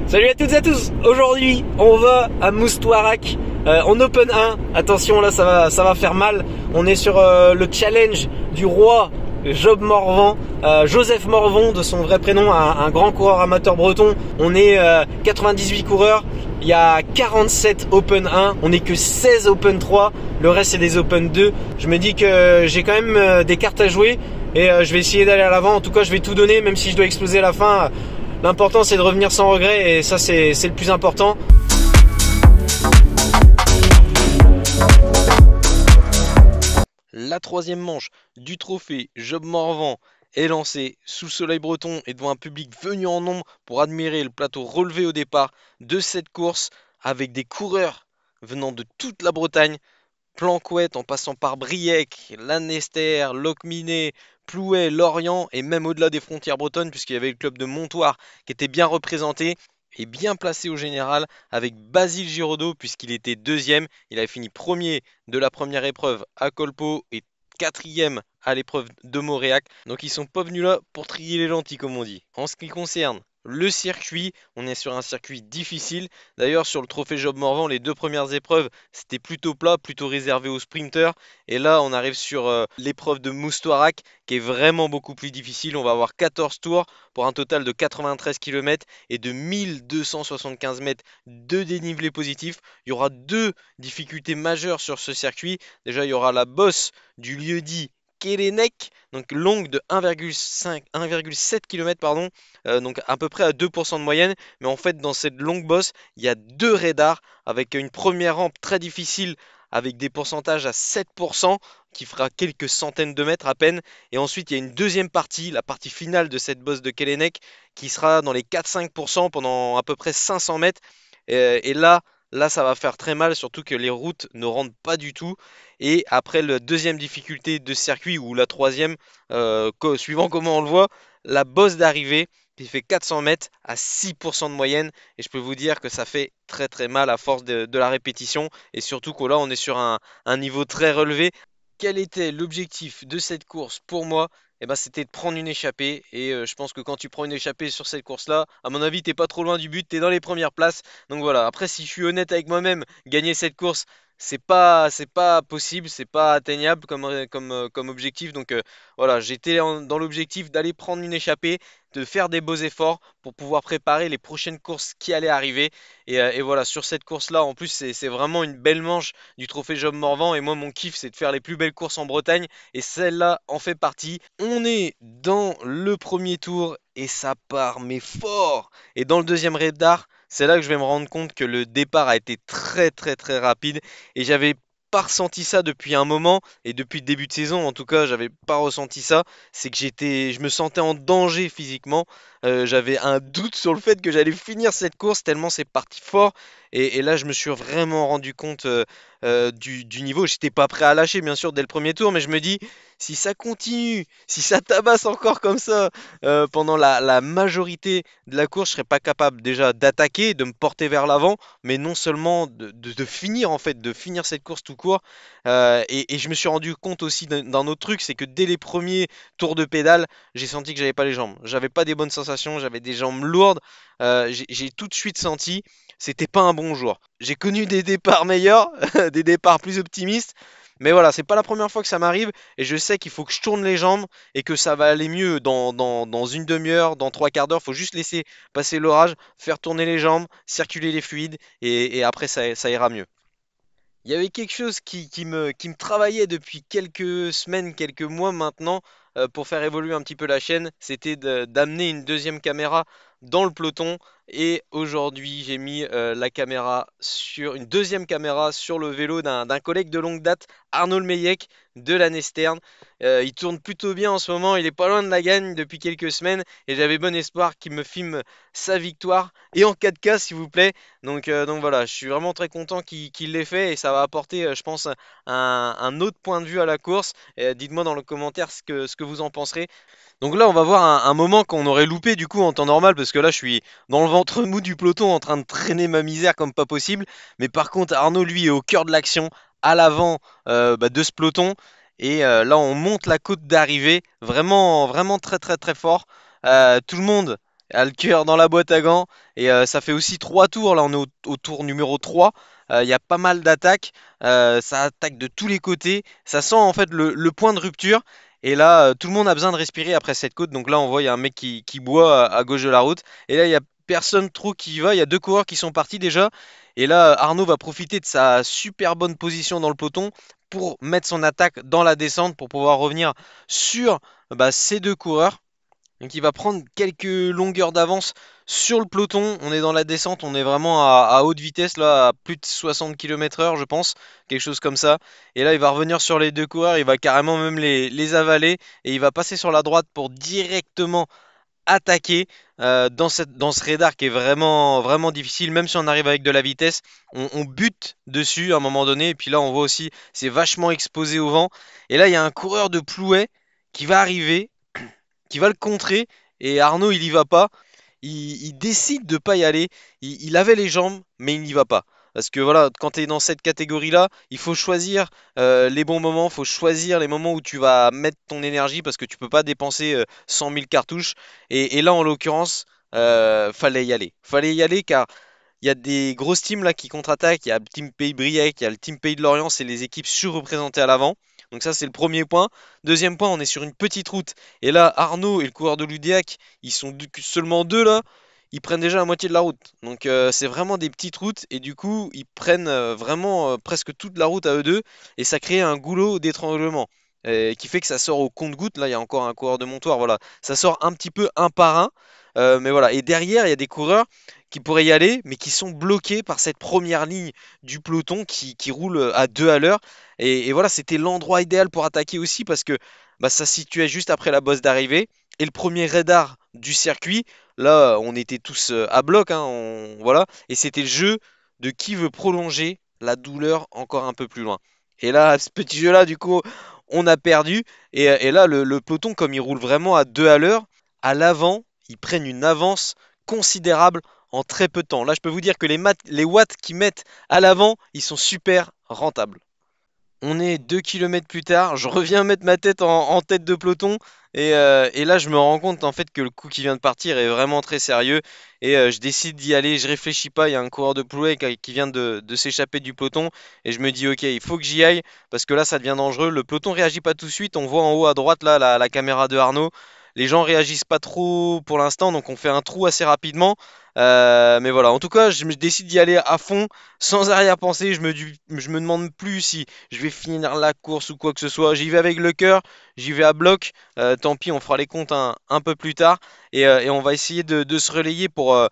Salut à toutes et à tous. Aujourd'hui on va à Moustouarak en Open 1. Attention là ça va faire mal. On est sur le challenge du roi Job Morvan, Joseph Morvan de son vrai prénom, un grand coureur amateur breton. On est 98 coureurs. Il y a 47 Open 1, on n'est que 16 Open 3, le reste c'est des Open 2. Je me dis que j'ai quand même des cartes à jouer et je vais essayer d'aller à l'avant. En tout cas je vais tout donner, même si je dois exploser à la fin. L'important c'est de revenir sans regret et ça c'est le plus important. La troisième manche du trophée Job Morvan est lancée sous le soleil breton et devant un public venu en nombre pour admirer le plateau relevé au départ de cette course avec des coureurs venant de toute la Bretagne, Planquette en passant par Briec, Lanester, Locminé, Plouay, Lorient et même au-delà des frontières bretonnes puisqu'il y avait le club de Montoire qui était bien représenté et bien placé au général avec Basile Giraudot puisqu'il était deuxième. Il avait fini premier de la première épreuve à Colpo et quatrième à l'épreuve de Moréac. Donc ils sont pas venus là pour trier les lentilles comme on dit. En ce qui concerne le circuit, on est sur un circuit difficile. D'ailleurs, sur le trophée Job Morvan, les deux premières épreuves, c'était plutôt plat, plutôt réservé aux sprinters. Et là, on arrive sur l'épreuve de Moustouarak, qui est vraiment beaucoup plus difficile. On va avoir 14 tours pour un total de 93 km et de 1275 mètres de dénivelé positif. Il y aura deux difficultés majeures sur ce circuit. Déjà, il y aura la bosse du lieu-dit Kelenec, donc longue de 1,7 km, pardon, donc à peu près à 2% de moyenne. Mais en fait, dans cette longue bosse, il y a deux radars avec une première rampe très difficile avec des pourcentages à 7% qui fera quelques centaines de mètres à peine. Et ensuite, il y a une deuxième partie, la partie finale de cette bosse de Kelenec qui sera dans les 4-5% pendant à peu près 500 mètres. Et là, ça va faire très mal, surtout que les routes ne rentrent pas du tout. Et après la deuxième difficulté de circuit, ou la troisième, suivant comment on le voit, la bosse d'arrivée qui fait 400 mètres à 6% de moyenne. Et je peux vous dire que ça fait très très mal à force de la répétition. Et surtout que là, on est sur un niveau très relevé. Quel était l'objectif de cette course pour moi? Eh ben, c'était de prendre une échappée. Et je pense que quand tu prends une échappée sur cette course-là, à mon avis, t'es pas trop loin du but, t'es dans les premières places. Donc voilà, après, si je suis honnête avec moi-même, gagner cette course, c'est pas possible, c'est pas atteignable comme objectif. Donc voilà, j'étais dans l'objectif d'aller prendre une échappée, de faire des beaux efforts pour pouvoir préparer les prochaines courses qui allaient arriver. Et voilà, sur cette course-là, en plus, c'est vraiment une belle manche du trophée Job Morvan. Et moi, mon kiff, c'est de faire les plus belles courses en Bretagne. Et celle-là en fait partie. On est dans le premier tour et ça part, mais fort. Et dans le deuxième radar, c'est là que je vais me rendre compte que le départ a été très très très rapide et j'avais pas ressenti ça depuis un moment et depuis le début de saison en tout cas j'avais pas ressenti ça. C'est que je me sentais en danger physiquement. J'avais un doute sur le fait que j'allais finir cette course tellement c'est parti fort et là je me suis vraiment rendu compte du niveau. J'étais pas prêt à lâcher bien sûr dès le premier tour mais je me dis si ça continue, si ça tabasse encore comme ça pendant la majorité de la course, je serais pas capable déjà d'attaquer, de me porter vers l'avant, mais non seulement de finir en fait, de finir cette course tout court. Et je me suis rendu compte aussi d'un autre truc, c'est que dès les premiers tours de pédale, j'ai senti que j'avais pas les jambes. J'avais pas des bonnes sensations, j'avais des jambes lourdes. J'ai tout de suite senti, c'était pas un bon jour. J'ai connu des départs meilleurs, des départs plus optimistes. Mais voilà, c'est pas la première fois que ça m'arrive et je sais qu'il faut que je tourne les jambes et que ça va aller mieux dans une demi-heure, dans trois quarts d'heure. Faut juste laisser passer l'orage, faire tourner les jambes, circuler les fluides et après ça ira mieux. Il y avait quelque chose qui me travaillait depuis quelques semaines, quelques mois maintenant pour faire évoluer un petit peu la chaîne. C'était d'amener une deuxième caméra dans le peloton. Et aujourd'hui, j'ai mis une deuxième caméra sur le vélo d'un collègue de longue date, Arnaud Meillec de la Nesterne. Il tourne plutôt bien en ce moment. Il est pas loin de la gagne depuis quelques semaines. Et j'avais bon espoir qu'il me filme sa victoire. Et en 4K, s'il vous plaît. Donc voilà, je suis vraiment très content qu'il l'ait fait et ça va apporter, je pense, un autre point de vue à la course. Dites-moi dans le commentaire ce que vous en penserez. Donc là, on va voir un moment qu'on aurait loupé du coup en temps normal parce que là, je suis dans le ventre mou du peloton en train de traîner ma misère comme pas possible. Mais par contre, Arnaud, lui, est au cœur de l'action, à l'avant de ce peloton. Et là, on monte la côte d'arrivée, vraiment, vraiment très, très, très fort. Tout le monde a le cœur dans la boîte à gants. Et ça fait aussi 3 tours. Là, on est au tour numéro 3. Il y a pas mal d'attaques. Ça attaque de tous les côtés. Ça sent en fait le point de rupture. Et là, tout le monde a besoin de respirer après cette côte. Donc là, on voit, il y a un mec qui boit à gauche de la route. Et là, il y a personne trop qui y va. Il y a deux coureurs qui sont partis déjà. Et là, Arnaud va profiter de sa super bonne position dans le peloton pour mettre son attaque dans la descente pour pouvoir revenir sur ces deux coureurs. Donc il va prendre quelques longueurs d'avance sur le peloton. On est dans la descente, on est vraiment à haute vitesse, là, à plus de 60 km/h, je pense, quelque chose comme ça. Et là, il va revenir sur les deux coureurs, il va carrément même les avaler et il va passer sur la droite pour directement attaquer dans ce radar qui est vraiment, vraiment difficile. Même si on arrive avec de la vitesse, on bute dessus à un moment donné. Et puis là, on voit aussi, c'est vachement exposé au vent. Et là, il y a un coureur de Plouay qui va arriver, qui va le contrer. Et Arnaud, il y va pas. Il décide de pas y aller. Il avait les jambes, mais il n'y va pas. Parce que voilà, quand tu es dans cette catégorie-là, il faut choisir les bons moments, il faut choisir les moments où tu vas mettre ton énergie parce que tu peux pas dépenser 100 000 cartouches. Et là, en l'occurrence, fallait y aller. Fallait y aller car il y a des grosses teams là qui contre-attaquent. Il y a le Team Pays Briec, il y a le Team Pays de Lorient, c'est les équipes surreprésentées à l'avant. Donc ça, c'est le premier point. Deuxième point, on est sur une petite route. Et là, Arnaud et le coureur de l'Udiac, ils sont seulement deux là. Ils prennent déjà la moitié de la route. Donc c'est vraiment des petites routes. Et du coup, ils prennent vraiment presque toute la route à eux deux. Et ça crée un goulot d'étranglement. Qui fait que ça sort au compte-gouttes. Là, il y a encore un coureur de Montoire. Voilà. Ça sort un petit peu un par un. Mais voilà. Et derrière, il y a des coureurs qui pourraient y aller, mais qui sont bloqués par cette première ligne du peloton qui roule à 2 à l'heure. Et voilà, c'était l'endroit idéal pour attaquer aussi parce que ça se situait juste après la bosse d'arrivée. Et le premier radar du circuit, là, on était tous à bloc, hein, voilà. Et c'était le jeu de qui veut prolonger la douleur encore un peu plus loin. Et là, ce petit jeu-là, du coup, on a perdu. Et là, le peloton, comme il roule vraiment à 2 à l'heure, à l'avant, ils prennent une avance considérable en très peu de temps. Là, je peux vous dire que les watts qu'ils mettent à l'avant, ils sont super rentables. On est 2 kilomètres plus tard, je reviens mettre ma tête en tête de peloton et là je me rends compte en fait que le coup qui vient de partir est vraiment très sérieux et je décide d'y aller, je réfléchis pas, il y a un coureur de Plouay qui vient de s'échapper du peloton et je me dis ok il faut que j'y aille parce que là ça devient dangereux, le peloton réagit pas tout de suite, on voit en haut à droite là la caméra de Arnaud, les gens réagissent pas trop pour l'instant donc on fait un trou assez rapidement. Mais voilà, en tout cas, je me décide d'y aller à fond, sans arrière-pensée. Je me demande plus si je vais finir la course ou quoi que ce soit. J'y vais avec le cœur, j'y vais à bloc. Tant pis, on fera les comptes un peu plus tard. Et on va essayer de se relayer pour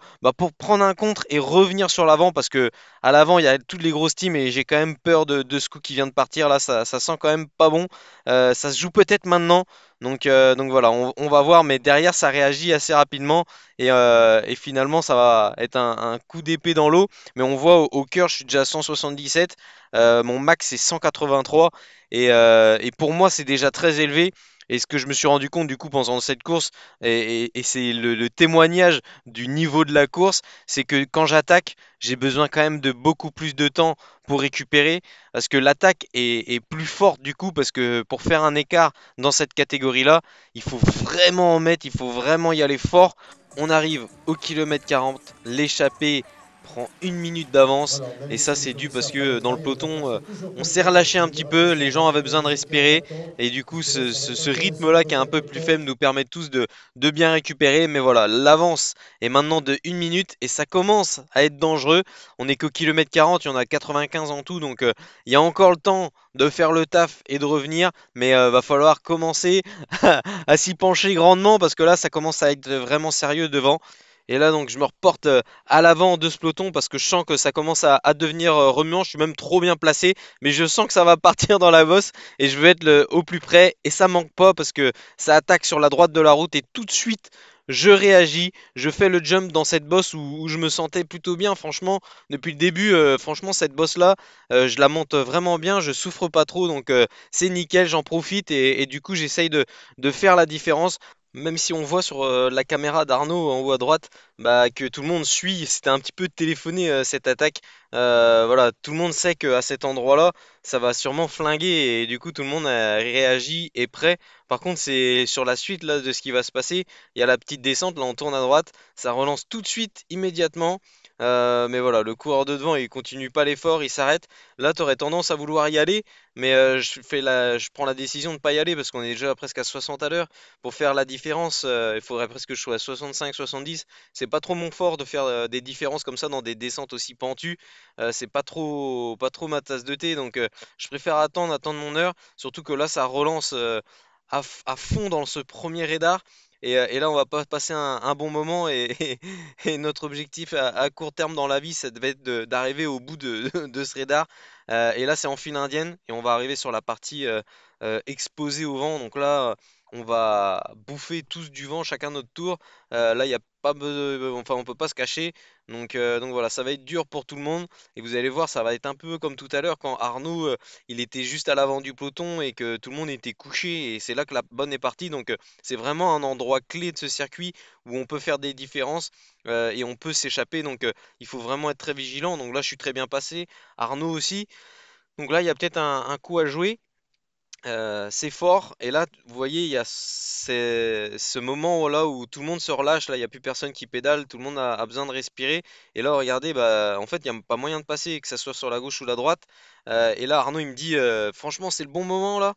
prendre un contre et revenir sur l'avant. Parce que à l'avant, il y a toutes les grosses teams et j'ai quand même peur de ce coup qui vient de partir. Là, ça sent quand même pas bon. Ça se joue peut-être maintenant. Donc voilà, on va voir. Mais derrière, ça réagit assez rapidement. Et finalement, ça va être un coup d'épée dans l'eau. Mais on voit au cœur, je suis déjà à 177. Mon max c'est 183 et pour moi c'est déjà très élevé. Et ce que je me suis rendu compte du coup pendant cette course, et c'est le témoignage du niveau de la course, c'est que quand j'attaque, j'ai besoin quand même de beaucoup plus de temps pour récupérer, parce que l'attaque est plus forte du coup, parce que pour faire un écart dans cette catégorie-là, il faut vraiment en mettre, il faut vraiment y aller fort. On arrive au kilomètre 40, l'échappée prend une minute d'avance et ça c'est dû parce que dans le peloton on s'est relâché un petit peu, les gens avaient besoin de respirer et du coup ce rythme-là qui est un peu plus faible nous permet tous de bien récupérer, mais voilà, l'avance est maintenant de une minute et ça commence à être dangereux. On est qu'au kilomètre 40, il y en a 95 en tout, donc il y a encore le temps de faire le taf et de revenir, mais va falloir commencer à s'y pencher grandement parce que là ça commence à être vraiment sérieux devant. Et là donc je me reporte à l'avant de ce peloton parce que je sens que ça commence à devenir remuant, je suis même trop bien placé, mais je sens que ça va partir dans la bosse et je veux être au plus près et ça manque pas parce que ça attaque sur la droite de la route et tout de suite je réagis, je fais le jump dans cette bosse où je me sentais plutôt bien franchement depuis le début, franchement cette bosse là je la monte vraiment bien, je souffre pas trop donc c'est nickel, j'en profite et du coup j'essaye de faire la différence. Même si on voit sur la caméra d'Arnaud en haut à droite que tout le monde suit, c'était un petit peu téléphoné cette attaque. Voilà, tout le monde sait qu'à cet endroit-là, ça va sûrement flinguer et du coup tout le monde a réagi et prêt. Par contre, c'est sur la suite là de ce qui va se passer. Il y a la petite descente, là on tourne à droite, ça relance tout de suite, immédiatement. Mais voilà, le coureur de devant il continue pas l'effort, il s'arrête. Là, tu aurais tendance à vouloir y aller, mais je prends la décision de pas y aller parce qu'on est déjà presque à 60 à l'heure. Pour faire la différence, il faudrait presque que je sois à 65, 70. C'est pas trop mon fort de faire des différences comme ça dans des descentes aussi pentues. C'est pas trop ma tasse de thé, donc je préfère attendre mon heure. Surtout que là, ça relance à fond dans ce premier radar. Et là, on va pas passer un bon moment. Et notre objectif à court terme dans la vie, ça devait être d'arriver au bout de ce radar. Et là, c'est en file indienne. Et on va arriver sur la partie exposée au vent. Donc là, on va bouffer tous du vent, chacun notre tour. Là, il y a pas enfin, on peut pas se cacher. Donc voilà, ça va être dur pour tout le monde. Et vous allez voir, ça va être un peu comme tout à l'heure quand Arnaud, il était juste à l'avant du peloton et que tout le monde était couché. Et c'est là que la bonne est partie. Donc c'est vraiment un endroit clé de ce circuit où on peut faire des différences et on peut s'échapper. Donc il faut vraiment être très vigilant. Donc là, je suis très bien passé. Arnaud aussi. Donc là, il y a peut-être un coup à jouer. C'est fort. Et là, vous voyez, il y a ce moment là où tout le monde se relâche. Là, il n'y a plus personne qui pédale. Tout le monde a besoin de respirer. Et là, regardez, bah, en fait, il n'y a pas moyen de passer, que ça soit sur la gauche ou la droite. Et là, Arnaud, il me dit, franchement, c'est le bon moment là.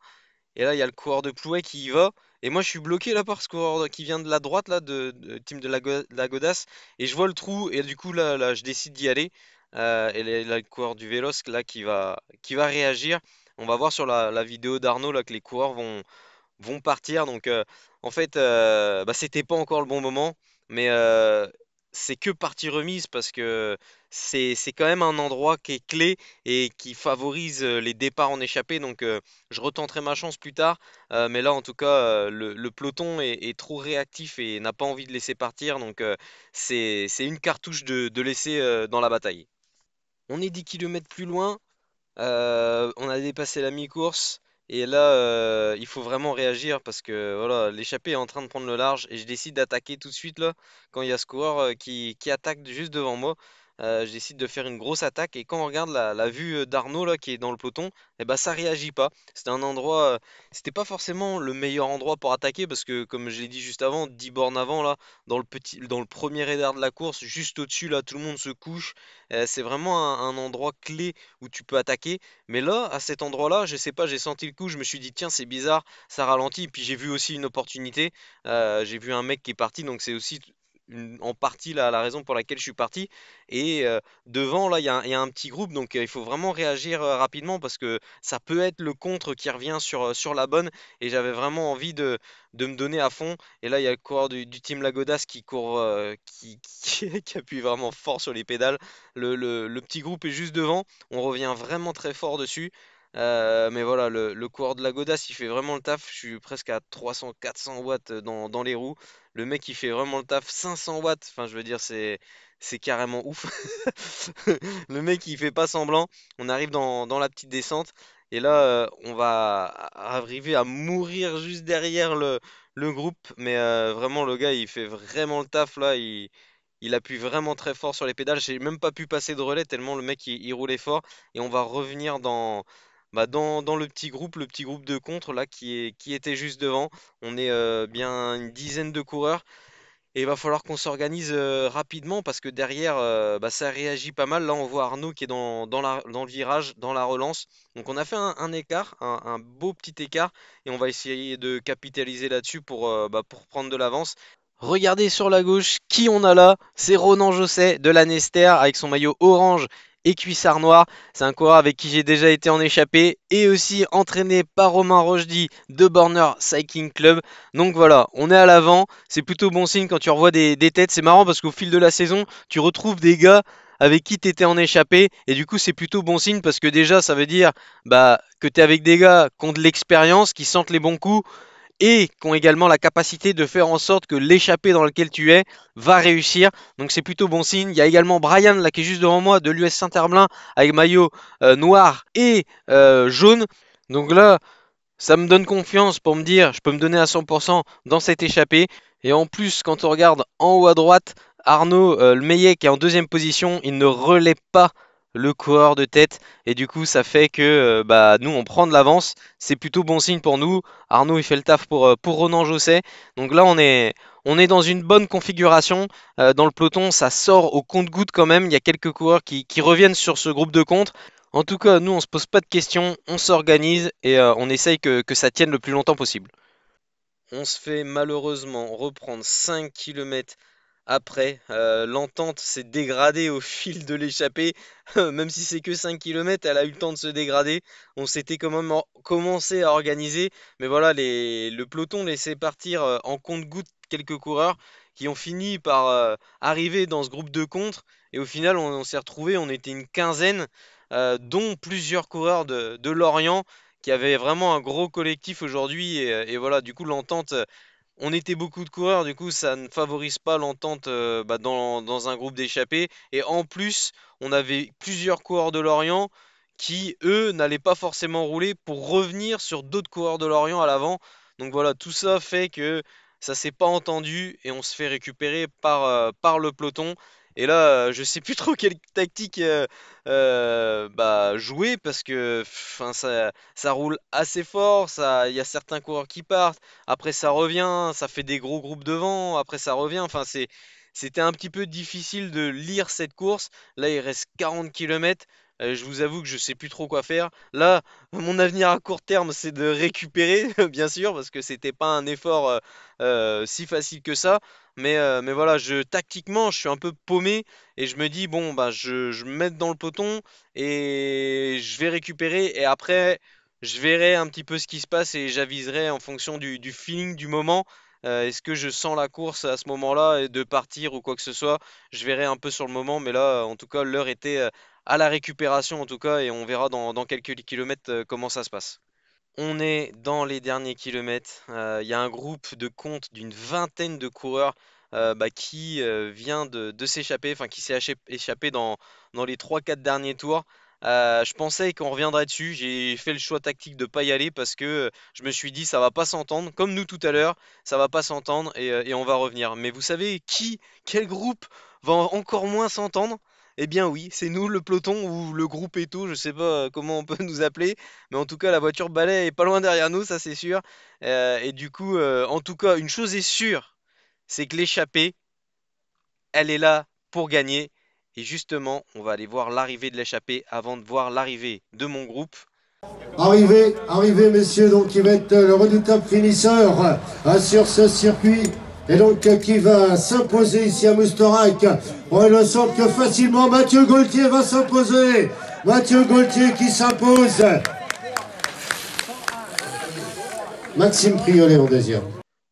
Et là, il y a le coureur de Plouay qui y va. Et moi, je suis bloqué là par ce coureur qui vient de la droite là, de team de la Godasse. Et je vois le trou. Et du coup, là, je décide d'y aller. Et là, le coureur du Vélos là qui va réagir. On va voir sur la vidéo d'Arnaud là que les coureurs vont partir. Donc en fait, bah, c'était pas encore le bon moment, mais c'est que partie remise parce que c'est quand même un endroit qui est clé et qui favorise les départs en échappée. Donc je retenterai ma chance plus tard, mais là en tout cas le peloton est trop réactif et n'a pas envie de laisser partir. Donc c'est une cartouche de laisser dans la bataille. On est 10 kilomètres plus loin. On a dépassé la mi-course et là il faut vraiment réagir parce que voilà, l'échappée est en train de prendre le large et je décide d'attaquer tout de suite là quand il y a ce coureur qui attaque juste devant moi. Je décide de faire une grosse attaque et quand on regarde la vue d'Arnaud là qui est dans le peloton, et ben ça réagit pas. C'était un endroit, c'était pas forcément le meilleur endroit pour attaquer parce que comme je l'ai dit juste avant, 10 bornes avant là, dans le premier radar de la course, juste au-dessus là, tout le monde se couche. C'est vraiment un endroit clé où tu peux attaquer. Mais là, à cet endroit-là, je sais pas, j'ai senti le coup, je me suis dit, tiens, c'est bizarre, ça ralentit. Puis j'ai vu aussi une opportunité. J'ai vu un mec qui est parti, donc c'est aussi en partie la raison pour laquelle je suis parti. Et devant, là, il y a un petit groupe, donc il faut vraiment réagir rapidement parce que ça peut être le contre qui revient sur la bonne. Et j'avais vraiment envie de me donner à fond. Et là, il y a le coureur du team Lagodas qui court, qui appuie vraiment fort sur les pédales. Le petit groupe est juste devant. On revient vraiment très fort dessus. Mais voilà, le coureur de la Godasse, il fait vraiment le taf. Je suis presque à 300, 400 watts dans les roues. Le mec, il fait vraiment le taf. 500 watts, enfin, je veux dire, c'est carrément ouf. Le mec, il fait pas semblant. On arrive dans la petite descente. Et là, on va arriver à mourir juste derrière le groupe. Mais vraiment, le gars, il fait vraiment le taf là. Il appuie vraiment très fort sur les pédales. J'ai même pas pu passer de relais tellement le mec il roulait fort. Et on va revenir dans le petit groupe de contre là qui était juste devant. On est bien une dizaine de coureurs. Et il va falloir qu'on s'organise rapidement parce que derrière, bah, ça réagit pas mal. Là, on voit Arnaud qui est dans le virage, dans la relance. Donc, on a fait un écart, un beau petit écart, et on va essayer de capitaliser là-dessus pour prendre de l'avance. Regardez sur la gauche qui on a là, c'est Ronan Josset de la Nester avec son maillot orange et cuissard noir. C'est un coureur avec qui j'ai déjà été en échappée et aussi entraîné par Romain Rochdy de Borner Cycling Club. Donc voilà, on est à l'avant, c'est plutôt bon signe quand tu revois des têtes. C'est marrant parce qu'au fil de la saison, tu retrouves des gars avec qui tu étais en échappée et du coup c'est plutôt bon signe parce que déjà ça veut dire que tu es avec des gars qui ont de l'expérience, qui sentent les bons coups et qui ont également la capacité de faire en sorte que l'échappée dans laquelle tu es va réussir. Donc c'est plutôt bon signe. Il y a également Brian là qui est juste devant moi de l'US Saint-Herblain avec maillot noir et jaune. Donc là, ça me donne confiance pour me dire je peux me donner à 100% dans cette échappée. Et en plus, quand on regarde en haut à droite, Arnaud Le Meillet qui est en deuxième position, il ne relaie pas le coureur de tête et du coup ça fait que bah, nous on prend de l'avance. C'est plutôt bon signe pour nous. Arnaud il fait le taf pour Ronan Josset. Donc là on est dans une bonne configuration. Dans le peloton ça sort au compte-gouttes quand même. Il y a quelques coureurs qui reviennent sur ce groupe de contre. En tout cas nous on se pose pas de questions, on s'organise et on essaye que ça tienne le plus longtemps possible. On se fait malheureusement reprendre 5 kilomètres après. L'entente s'est dégradée au fil de l'échappée. Même si c'est que 5 kilomètres, elle a eu le temps de se dégrader. On s'était quand même commencé à organiser. Mais voilà, le peloton laissait partir en compte-gouttes quelques coureurs qui ont fini par arriver dans ce groupe de contre. Et au final, on s'est retrouvé, on était une quinzaine, dont plusieurs coureurs de Lorient qui avaient vraiment un gros collectif aujourd'hui. Et voilà, du coup, l'entente. On était beaucoup de coureurs, du coup ça ne favorise pas l'entente bah, dans un groupe d'échappés. Et en plus, on avait plusieurs coureurs de Lorient qui, eux, n'allaient pas forcément rouler pour revenir sur d'autres coureurs de Lorient à l'avant. Donc voilà, tout ça fait que ça s'est pas entendu et on se fait récupérer par le peloton. Et là, je sais plus trop quelle tactique bah, jouer parce que ça roule assez fort, il y a certains coureurs qui partent. Après ça revient, ça fait des gros groupes devant, après ça revient. C'était un petit peu difficile de lire cette course. Là, il reste 40 km. Je vous avoue que je sais plus trop quoi faire. Là, mon avenir à court terme, c'est de récupérer, bien sûr, parce que c'était pas un effort si facile que ça. Mais voilà, tactiquement, je suis un peu paumé et je me dis, bon, bah, je me mets dans le peloton et je vais récupérer. Et après, je verrai un petit peu ce qui se passe et j'aviserai en fonction du feeling du moment. Est-ce que je sens la course à ce moment-là et de partir ou quoi que ce soit? Je verrai un peu sur le moment, mais là, en tout cas, l'heure était à la récupération en tout cas et on verra dans quelques kilomètres comment ça se passe. On est dans les derniers kilomètres. Il y a un groupe de compte d'une vingtaine de coureurs bah, qui vient de s'échapper, enfin qui s'est échappé dans les trois quatre derniers tours. Je pensais qu'on reviendrait dessus. J'ai fait le choix tactique de ne pas y aller parce que je me suis dit ça va pas s'entendre. Comme nous tout à l'heure, ça va pas s'entendre et on va revenir. Mais vous savez quel groupe va encore moins s'entendre? Eh bien oui, c'est nous, le peloton ou le groupe Eto, je sais pas comment on peut nous appeler. Mais en tout cas, la voiture balai est pas loin derrière nous, ça c'est sûr. Et du coup, en tout cas, une chose est sûre, c'est que l'échappée, elle est là pour gagner. Et justement, on va aller voir l'arrivée de l'échappée avant de voir l'arrivée de mon groupe. Arrivée, messieurs, donc qui va être le redoutable finisseur sur ce circuit. Et donc qui va s'imposer ici à Moustorak. On le sent que facilement Mathieu Gaultier va s'imposer. Mathieu Gaultier qui s'impose. Maxime Priolet en deuxième.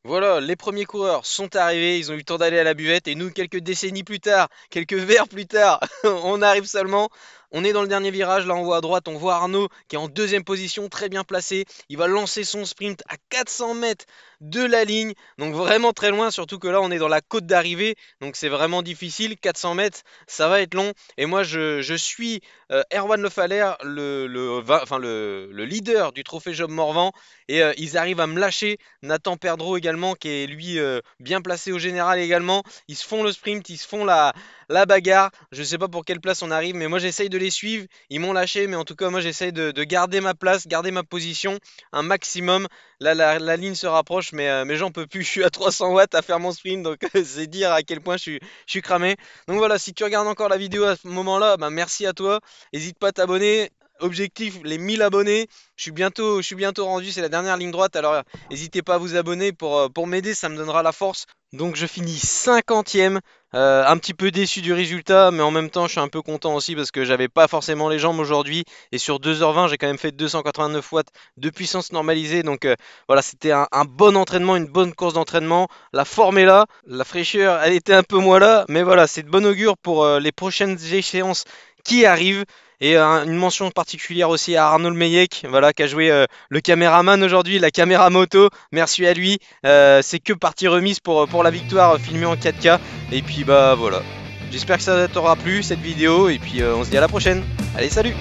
Voilà, les premiers coureurs sont arrivés, ils ont eu le temps d'aller à la buvette et nous, quelques décennies plus tard, quelques verres plus tard, on arrive seulement. On est dans le dernier virage, là on voit à droite, on voit Arnaud qui est en deuxième position, très bien placé. Il va lancer son sprint à 400 mètres de la ligne, donc vraiment très loin, surtout que là on est dans la côte d'arrivée, donc c'est vraiment difficile. 400 mètres, ça va être long. Et moi je suis Erwan Le Falaire, le leader du trophée Job Morvan, et ils arrivent à me lâcher. Nathan Perdreau également, qui est lui bien placé au général également. Ils se font le sprint, ils se font la bagarre. Je sais pas pour quelle place on arrive, mais moi j'essaye de les suivre. Ils m'ont lâché, mais en tout cas, moi j'essaye de garder ma place, garder ma position un maximum. Là, la ligne se rapproche, mais j'en peux plus. Je suis à 300 watts à faire mon sprint, donc c'est dire à quel point je suis cramé. Donc voilà, si tu regardes encore la vidéo à ce moment-là, bah, merci à toi. N'hésite pas à t'abonner. Objectif, les 1000 abonnés. Je suis bientôt rendu, c'est la dernière ligne droite. Alors n'hésitez pas à vous abonner pour m'aider, ça me donnera la force. Donc je finis 50e, un petit peu déçu du résultat, mais en même temps je suis un peu content aussi parce que j'avais pas forcément les jambes aujourd'hui. Et sur 2h20, j'ai quand même fait 289 watts de puissance normalisée. Donc voilà, c'était un bon entraînement, une bonne course d'entraînement. La forme est là, la fraîcheur, elle était un peu moins là. Mais voilà, c'est de bon augure pour les prochaines échéances qui arrivent. Et une mention particulière aussi à Arnaud Meyek, voilà, qui a joué le caméraman aujourd'hui, la caméra moto. Merci à lui. C'est que partie remise pour la victoire filmée en 4K. Et puis bah voilà. J'espère que ça t'aura plu cette vidéo. Et puis on se dit à la prochaine. Allez, salut!